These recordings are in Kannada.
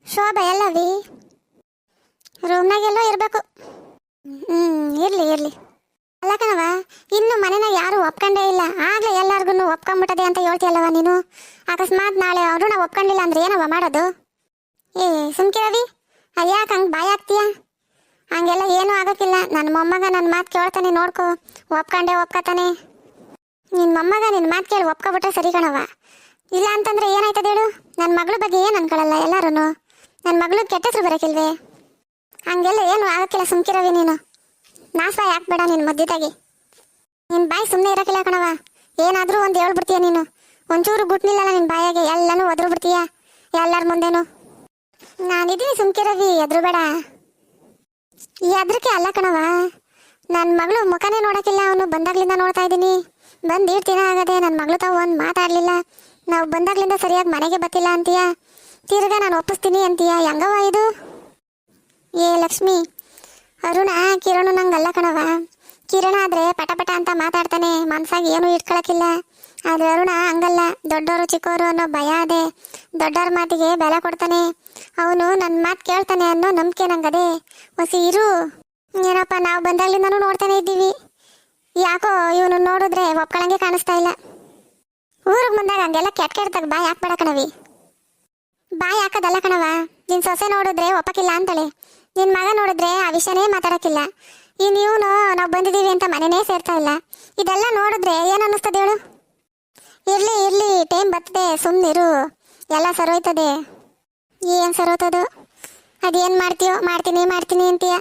ಶೋಭಾ ಎಲ್ಲವಿ? ರೂಮ್ನಾಗೆಲ್ಲೋ ಇರಬೇಕು. ಇರ್ಲಿ ಇರ್ಲಿ. ಅಲ್ಲ ಕಣವ, ಇನ್ನು ಮನೆನಾಗ ಯಾರು ಒಪ್ಕೊಂಡೇ ಇಲ್ಲ, ಆಗ್ಲೇ ಎಲ್ಲಾರ್ಗು ಒಪ್ಕೊಂಬಿಟ್ಟದೆ ಅಂತ ಹೇಳ್ತೀಯಲ್ಲವ ನೀನು. ಅಕಸ್ಮಾತ್ ನಾಳೆ ಅರುಣ ಒಪ್ಕೊಂಡಿಲ್ಲ ಅಂದ್ರೆ ಏನವ ಮಾಡೋದು? ಏ ಸುಮ್ಕೆ ರವಿ, ಅದ್ಯಾಕೆ ಹಂಗೆ ಬಾಯ್ ಆಗ್ತೀಯ? ಹಂಗೆಲ್ಲ ಏನೂ ಆಗೋಕ್ಕಿಲ್ಲ. ನನ್ನ ಮೊಮ್ಮಗ ನನ್ನ ಮಾತು ಕೇಳ್ತಾನೆ, ನೋಡ್ಕೊ. ಒಪ್ಕೊಂಡೇ ಒಪ್ಕೋತಾನೆ. ನಿನ್ನ ಮೊಮ್ಮಗ ನಿನ್ನ ಮಾತು ಕೇಳಿ ಒಪ್ಕೊಬಿಟ್ರೆ ಸರಿ ಕಣವ. ಇಲ್ಲ ಅಂತಂದ್ರೆ ಏನಾಯ್ತದ ಹೇಳು? ನನ್ನ ಮಗಳ ಬಗ್ಗೆ ಏನು ಅನ್ಕೊಳ್ಳಲ್ಲ ಎಲ್ಲರೂ? ನನ್ನ ಮಗಳು ಕೆಟ್ಟ ಹೆಸರು ಬರೋಕಿಲ್ವೇ? ಹಂಗೆಲ್ಲ ಏನು ಆಗೋಕ್ಕಿಲ್ಲ, ಸುಮ್ಕಿರವಿ ನೀನು. ನಾಶ ಯಾಕೆ ನಿನ್ನ ಮಧ್ಯದಾಗಿ. ನಿನ್ನ ಬಾಯಿ ಸುಮ್ಮನೆ ಇರೋಕ್ಕಿಲ್ಲ ಕಣವ. ಏನಾದರೂ ಒಂದು ಹೇಳ್ಬಿಡ್ತೀಯ ನೀನು. ಒಂಚೂರು ಗುಟ್ನಿಲ್ಲಲ್ಲ ನಿನ್ನ ಬಾಯಾಗೆ, ಎಲ್ಲನೂ ಒದ್ರು ಬಿಡ್ತೀಯ ಎಲ್ಲರ ಮುಂದೆನು. ನಾನಿದ್ದೀನಿ, ಸುಮ್ಕಿರವಿ, ಎದ್ರು ಬೇಡ. ಈ ಅದ್ರಕ್ಕೆ ಅಲ್ಲ ಕಣವ, ನನ್ನ ಮಗಳು ಮುಖನೇ ನೋಡೋಕ್ಕಿಲ್ಲ. ಅವನು ಬಂದಾಗ್ಲಿಂದ ನೋಡ್ತಾ ಇದ್ದೀನಿ. ಬಂದು 2 ದಿನ ಆಗದೆ, ನನ್ನ ಮಗಳು ತಾವು ಒಂದು ಮಾತಾಡಲಿಲ್ಲ. ನಾವು ಬಂದಾಗ್ಲಿಂದ ಸರಿಯಾಗಿ ಮನೆಗೆ ಬತ್ತಿಲ್ಲ ಅಂತೀಯ. ತಿರ್ಗಾ ನಾನು ಒಪ್ಪಿಸ್ತೀನಿ ಅಂತೀಯ. ಹೆಂಗವ ಇದು? ಏ ಲಕ್ಷ್ಮಿ, ಅರುಣ ಕಿರಣು ನಂಗಲ್ಲ ಕಣವ. ಕಿರಣ ಆದರೆ ಪಟ ಅಂತ ಮಾತಾಡ್ತಾನೆ, ಮನ್ಸಾಗಿ ಏನೂ ಇಟ್ಕೊಳಕ್ಕಿಲ್ಲ. ಆದರೆ ಅರುಣ ಹಂಗಲ್ಲ. ದೊಡ್ಡವರು ಚಿಕ್ಕವರು ಅನ್ನೋ ಭಯ ಅದೇ. ದೊಡ್ಡವ್ರ ಮಾತಿಗೆ ಬೆಲೆ ಕೊಡ್ತಾನೆ. ಅವನು ನನ್ನ ಮಾತು ಕೇಳ್ತಾನೆ ಅನ್ನೋ ನಂಬಿಕೆ ನಂಗದೆ. ಹೊಸಿ ಇರು. ಏನಪ್ಪ, ನಾವು ಬಂದಾಗ್ಲಿಂದನೂ ನೋಡ್ತಾನೆ ಇದ್ದೀವಿ. ಯಾಕೋ ಇವನು ನೋಡಿದ್ರೆ ಒಪ್ಕೊಳಂಗೆ ಕಾಣಿಸ್ತಾ ಇಲ್ಲ. ಊರಿಗೆ ಬಂದಾಗ ಹಂಗೆಲ್ಲ ಕೆಟ್ಟಾಗ ಬಾಯ್ ಹಾಕ್ಬೇಡ ಕಣವಿ. ಬಾಯ್ ಹಾಕೋದಲ್ಲ ಕಣವ. ನಿನ್ನ ಸೊಸೆ ನೋಡಿದ್ರೆ ಒಪ್ಪಕ್ಕಿಲ್ಲ ಅಂತಾಳೆ. ನಿನ್ನ ಮಗ ನೋಡಿದ್ರೆ ಆ ವಿಷಯನೇ ಮಾತಾಡೋಕ್ಕಿಲ್ಲ. ಇವನು ನಾವು ಬಂದಿದ್ದೀವಿ ಅಂತ ಮನೆನೇ ಸೇರ್ತಾ ಇಲ್ಲ. ಇದೆಲ್ಲ ನೋಡಿದ್ರೆ ಏನು ಅನ್ನಿಸ್ತದೆ ಹೇಳು? ಇರ್ಲಿ ಇರ್ಲಿ, ಟೈಮ್ ಬರ್ತದೆ, ಸುಮ್ಮನಿರು. ಎಲ್ಲ ಸರೋಯ್ತದೆ. ಏನು ಸರೋತದು? ಅದೇನು ಮಾಡ್ತೀಯೋ? ಮಾಡ್ತೀನಿ ಅಂತೀಯ.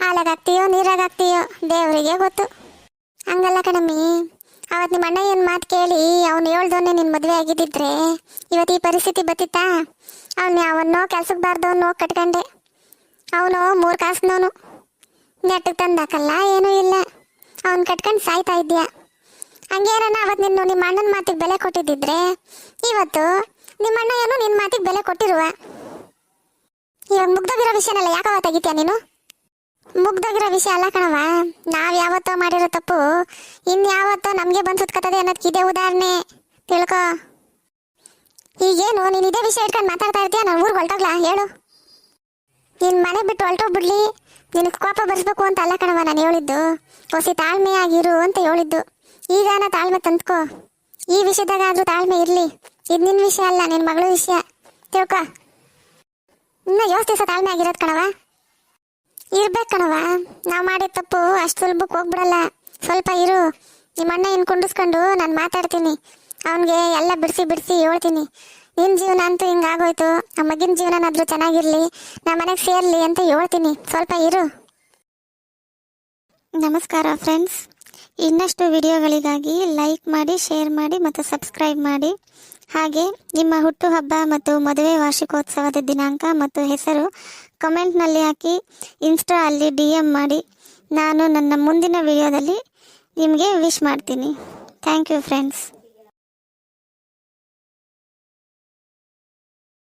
ಹಾಲಾಗಾಗ್ತೀಯೋ ನೀರಾಗಾಗ್ತೀಯೋ ದೇವರಿಗೆ ಗೊತ್ತು. ಹಂಗಲ್ಲ ಕಣಮ್ಮಿ, ಅವತ್ತು ನಿಮ್ಮ ಅಣ್ಣ ಏನು ಮಾತು ಕೇಳಿ ಅವ್ನು ಹೇಳ್ದವನ್ನೇ ನಿನ್ನ ಮದುವೆ ಆಗಿದ್ದಿದ್ರೆ ಇವತ್ತು ಈ ಪರಿಸ್ಥಿತಿ ಬತ್ತಿತ್ತಾ? ಅವನ್ನೋ ಕೆಲ್ಸಕ್ಕೆ ಬಾರ್ದವನ್ನೋ ಕಟ್ಕೊಂಡೆ. ಅವನು 3 ಕಾಸಿನವನು. ನೆಟ್ಟಿಗೆ ತಂದಾಕಲ್ಲ, ಏನೂ ಇಲ್ಲ. ಅವ್ನು ಕಟ್ಕೊಂಡು ಸಾಯ್ತಾ ಇದ್ದೀಯ. ಹಂಗೇನನ್ನ ಅವತ್ತು ನಿಮ್ಮ ಅಣ್ಣನ ಮಾತಿಗೆ ಬೆಲೆ ಕೊಟ್ಟಿದ್ದಿದ್ರೆ ಇವತ್ತು ನಿಮ್ಮ ಅಣ್ಣ ಏನು ನಿನ್ನ ಮಾತಿಗೆ ಬೆಲೆ ಕೊಟ್ಟಿರುವ. ಇವಾಗ ಮುಗ್ದೋಗಿರೋ ವಿಷಯನೆಲ್ಲ ಯಾಕವ ತೆಗಿತೀಯ ನೀನು? ಮುಗ್ದೋಗಿರೋ ವಿಷಯ ಅಲ್ಲ ಕಣವ. ನಾವು ಯಾವತ್ತೋ ಮಾಡಿರೋ ತಪ್ಪು ಇನ್ಯಾವತ್ತೋ ನಮಗೆ ಬಂದು ಸುತ್ಕತ್ತದೆ ಅನ್ನೋದಕ್ಕೆ ಇದೇ ಉದಾಹರಣೆ, ತಿಳ್ಕೊ. ಈಗೇನು ನೀನು ಇದೇ ವಿಷಯ ಇಟ್ಕೊಂಡು ಮಾತಾಡ್ತಾ ಇರ್ತೀಯ? ನಾನು ಊರಿಗೆ ಹೊರಟೋಗ್ಲಾ ಹೇಳು? ನಿನ್ನ ಮನೆ ಬಿಟ್ಟು ಹೊರಟೋಗ್ಬಿಡ್ಲಿ. ನಿನಗೆ ಕೋಪ ಬರ್ಸ್ಬೇಕು ಅಂತ ಅಲ್ಲ ಕಣವ ನಾನು ಹೇಳಿದ್ದು. ಹೊಸಿ ತಾಳ್ಮೆಯಾಗಿರು ಅಂತ ಹೇಳಿದ್ದು. ಈಗ ನಾ ತಾಳ್ಮೆ ತಂದ್ಕೋ. ಈ ವಿಷಯದಾಗಾದ್ರೂ ತಾಳ್ಮೆ ಇರಲಿ. ಇದು ನಿನ್ನ ವಿಷಯ ಅಲ್ಲ, ನಿನ್ನ ಮಗಳ ವಿಷಯ, ತಿಳ್ಕೊ. ಇನ್ನು ಯೋಚನೆ ದಿವಸ ತಾಳ್ಮೆ ಆಗಿರೋದು ಕಣವ. ಇರ್ಬೇಕು ಕಣವ. ನಾವು ಮಾಡಿದ ತಪ್ಪು ಅಷ್ಟು ಸುಲಭಕ್ಕೆ ಹೋಗ್ಬಿಡಲ್ಲ. ಸ್ವಲ್ಪ ಇರು. ನಿಮ್ಮ ಅಣ್ಣ ಇನ್ನು ಕುಂಡಿಸ್ಕೊಂಡು ನಾನು ಮಾತಾಡ್ತೀನಿ. ಅವನಿಗೆ ಎಲ್ಲ ಬಿಡಿಸಿ ಹೇಳ್ತೀನಿ. ನಿನ್ನ ಜೀವನ ಅಂತೂ ಹಿಂಗಾಗೋಯ್ತು, ಆ ಮಗಿನ ಜೀವನನಾದ್ರೂ ಚೆನ್ನಾಗಿರಲಿ, ನಮ್ಮ ಮನೆಗೆ ಸೇರಲಿ ಅಂತ ಹೇಳ್ತೀನಿ. ಸ್ವಲ್ಪ ಇರು. ನಮಸ್ಕಾರ ಫ್ರೆಂಡ್ಸ್. ಇನ್ನಷ್ಟು ವಿಡಿಯೋಗಳಿಗಾಗಿ ಲೈಕ್ ಮಾಡಿ, ಶೇರ್ ಮಾಡಿ ಮತ್ತು ಸಬ್ಸ್ಕ್ರೈಬ್ ಮಾಡಿ. ಹಾಗೆ ನಿಮ್ಮ ಹುಟ್ಟುಹಬ್ಬ ಮತ್ತು ಮದುವೆ ವಾರ್ಷಿಕೋತ್ಸವದ ದಿನಾಂಕ ಮತ್ತು ಹೆಸರು ಕಮೆಂಟ್ನಲ್ಲಿ ಹಾಕಿ, ಇನ್ಸ್ಟಾ ಅಲ್ಲಿ DM ಮಾಡಿ. ನಾನು ನನ್ನ ಮುಂದಿನ ವಿಡಿಯೋದಲ್ಲಿ ನಿಮಗೆ ವಿಶ್ ಮಾಡ್ತೀನಿ. Thank you friends.